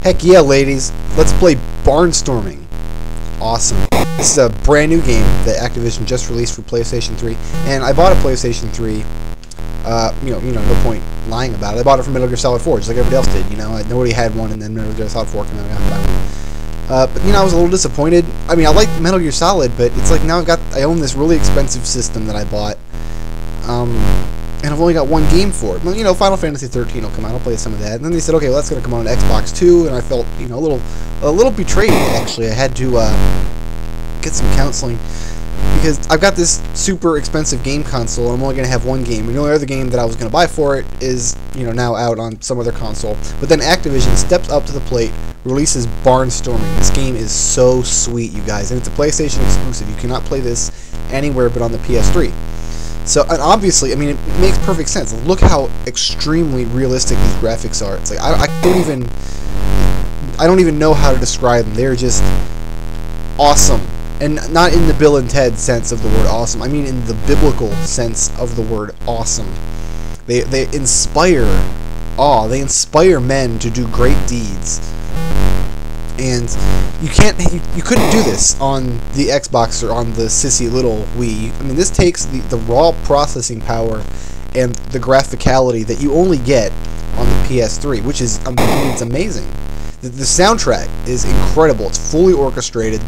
Heck yeah, ladies. Let's play Barnstorming. Awesome. This is a brand new game that Activision just released for PlayStation 3, and I bought a PlayStation 3. No point lying about it. I bought it from Metal Gear Solid 4, just like everybody else did. Nobody had one, and then Metal Gear Solid 4 came out, and I got to buy one. But I was a little disappointed. I mean, I like Metal Gear Solid, but it's like now I own this really expensive system that I bought, and I've only got one game for it. Well, Final Fantasy 13 will come out. I'll play some of that. And then they said, okay, well, that's going to come out on Xbox too, and I felt, a little betrayed. Actually, I had to get some counseling because I've got this super expensive game console, and I'm only going to have one game. And the only other game that I was going to buy for it is, now out on some other console. But then Activision steps up to the plate, releases Barnstorming. This game is so sweet, you guys, and it's a PlayStation exclusive. You cannot play this anywhere but on the PS3. So, and obviously, I mean, it makes perfect sense. Look how extremely realistic these graphics are. It's like I don't even know how to describe them. They're just awesome, and not in the Bill and Ted sense of the word awesome. I mean in the biblical sense of the word awesome. They inspire awe. They inspire men to do great deeds. And you couldn't do this on the Xbox or on the sissy little Wii. I mean, this takes the raw processing power and the graphicality that you only get on the PS3, which is, it's amazing. The soundtrack is incredible. It's fully orchestrated.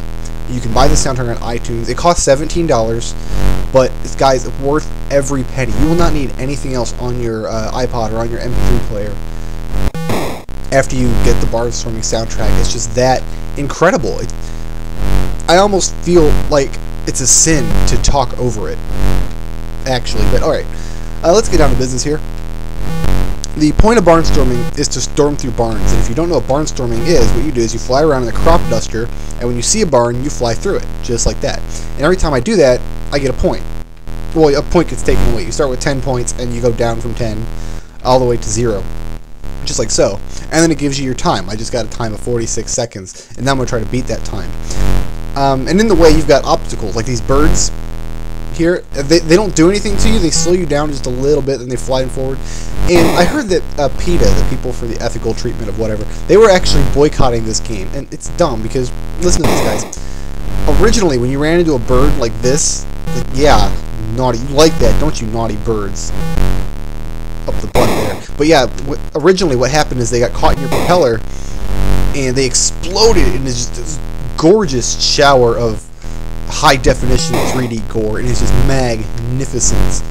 You can buy the soundtrack on iTunes. It costs $17, but guys, it's worth every penny. You will not need anything else on your iPod or on your MP3 player after you get the Barnstorming soundtrack. It's just that incredible. I almost feel like it's a sin to talk over it, actually. But alright, let's get down to business here. The point of Barnstorming is to storm through barns, and if you don't know what Barnstorming is, what you do is you fly around in a crop duster, and when you see a barn, you fly through it, just like that. And every time I do that, I get a point. Well, a point gets taken away. You start with 10 points, and you go down from 10 all the way to 0. Just like so. And then it gives you your time. I just got a time of 46 seconds, and now I'm going to try to beat that time. And in the way, you've got obstacles, like these birds here. They don't do anything to you. They slow you down just a little bit, and they fly forward. And I heard that PETA, the people for the ethical treatment of whatever, they were actually boycotting this game. And it's dumb, because, listen to this, guys. Originally, when you ran into a bird like this, like, yeah, naughty. You like that, don't you, naughty birds? Up the butt there. But yeah, originally what happened is they got caught in your propeller and they exploded in this gorgeous shower of high definition 3D gore, and it's just magnificent.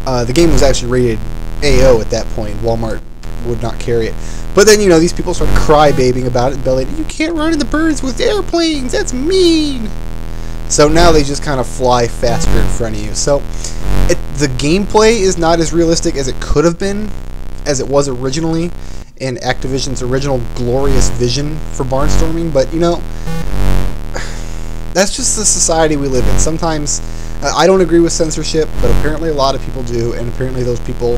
The game was actually rated AO at that point. Walmart would not carry it. But then, these people started crybabying about it and belling, you can't run into birds with airplanes, that's mean! So now they just kind of fly faster in front of you. So the gameplay is not as realistic as it could have been, as it was originally in Activision's original glorious vision for Barnstorming. But that's just the society we live in. Sometimes I don't agree with censorship, but apparently a lot of people do, and apparently those people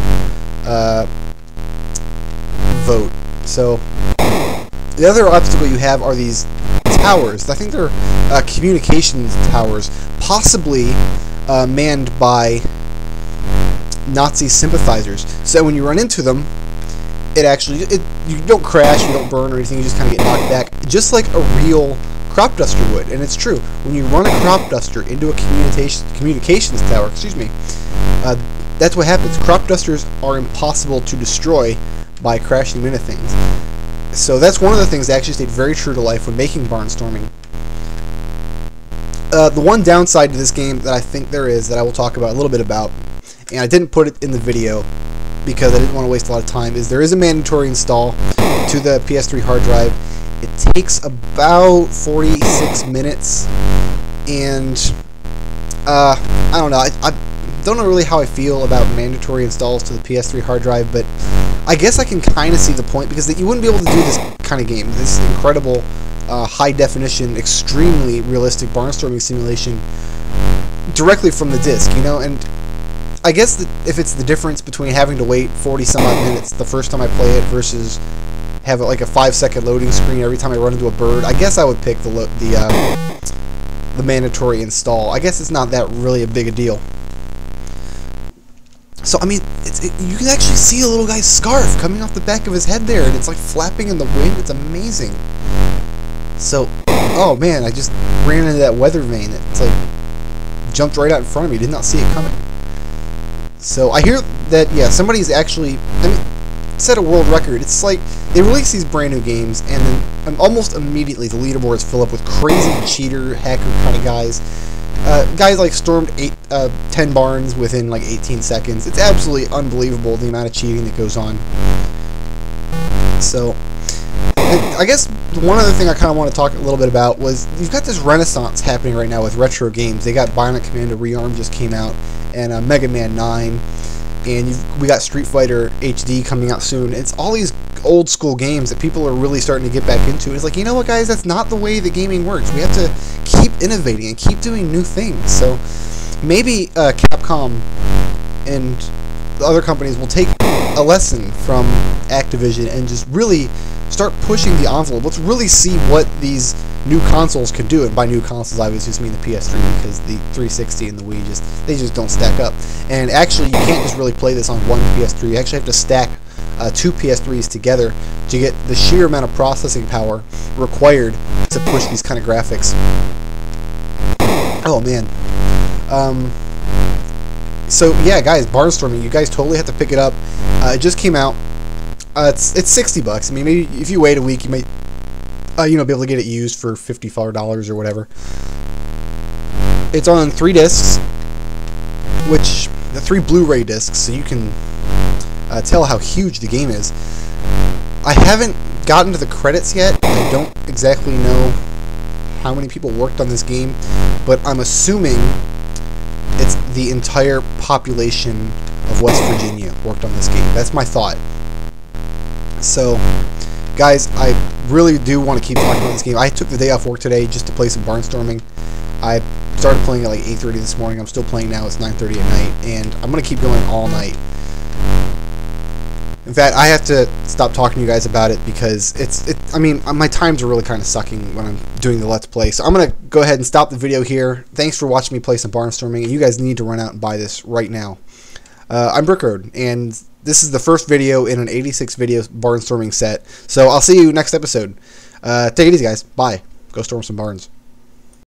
vote. So the other obstacle you have are these towers. I think they're communications towers, possibly manned by Nazi sympathizers. So when you run into them, you don't crash, you don't burn or anything, you just kind of get knocked back, just like a real crop duster would. And it's true, when you run a crop duster into a communications tower, that's what happens. Crop dusters are impossible to destroy by crashing into things. So that's one of the things that actually stayed very true to life when making Barnstorming. The one downside to this game that I think there is, that I will talk about a little bit about, and I didn't put it in the video because I didn't want to waste a lot of time, is there is a mandatory install to the PS3 hard drive. It takes about 46 minutes, and I don't know. I don't know really how I feel about mandatory installs to the PS3 hard drive, but I guess I can kind of see the point, because you wouldn't be able to do this kind of game, this incredible high-definition, extremely realistic barnstorming simulation directly from the disc, and I guess that if it's the difference between having to wait 40-some-odd minutes the first time I play it versus have like a 5-second loading screen every time I run into a bird, I guess I would pick the mandatory install. I guess it's not that really a big a deal. So, I mean, you can actually see a little guy's scarf coming off the back of his head there, and it's like flapping in the wind. It's amazing. So, oh man, I just ran into that weather vane. It's like jumped right out in front of me. Did not see it coming. So, I hear that, yeah, somebody's actually, I mean, set a world record. It's like they release these brand new games, and then almost immediately the leaderboards fill up with crazy cheater, hacker kind of guys. Guys like stormed 10 barns within like 18 seconds. It's absolutely unbelievable the amount of cheating that goes on. So, I guess one other thing I kind of want to talk a little bit about was you've got this renaissance happening right now with retro games. They got Bionic Commando Rearmed just came out, and Mega Man 9, and we got Street Fighter HD coming out soon. It's all these old school games that people are really starting to get back into. It's like, you know what, guys, that's not the way the gaming works. We have to keep innovating and keep doing new things. So maybe Capcom and the other companies will take a lesson from Activision and just really start pushing the envelope. Let's really see what these new consoles can do. And by new consoles, I just mean the PS3, because the 360 and the Wii they just don't stack up. And actually, you can't just really play this on one PS3. You actually have to stack two PS3s together to get the sheer amount of processing power required to push these kind of graphics. Oh man. So yeah, guys, Barnstorming, you guys totally have to pick it up. It just came out. It's $60. I mean, maybe if you wait a week, you might be able to get it used for $54 or whatever. It's on 3 discs, which the 3 Blu-ray discs, so you can tell how huge the game is. I haven't gotten to the credits yet. I don't exactly know how many people worked on this game, but I'm assuming it's the entire population of West Virginia worked on this game. That's my thought. So, guys, I really do want to keep talking about this game. I took the day off work today just to play some Barnstorming. I started playing at like 8:30 this morning. I'm still playing now. It's 9:30 at night, and I'm going to keep going all night. In fact, I have to stop talking to you guys about it because I mean, my times are really kind of sucking when I'm doing the Let's Play. So I'm going to go ahead and stop the video here. Thanks for watching me play some Barnstorming, and you guys need to run out and buy this right now. I'm Brickroad, and this is the first video in an 86 video Barnstorming set. So I'll see you next episode. Take it easy, guys. Bye. Go storm some barns.